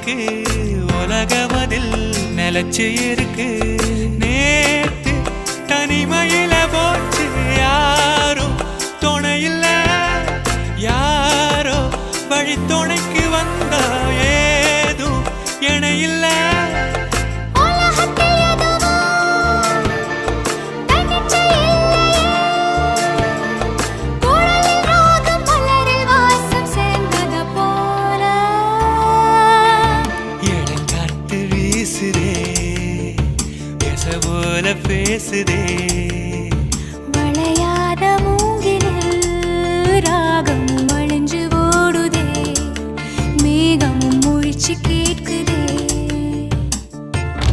இருக்கு உலகமதில் நிலச்சு இருக்கு நேத்து தனிமையில போச்சு யாரும் துணையில்ல யாரோ வழி துணைக்கு வந்தா ஏதும் இணையில்ல போல பேசுதே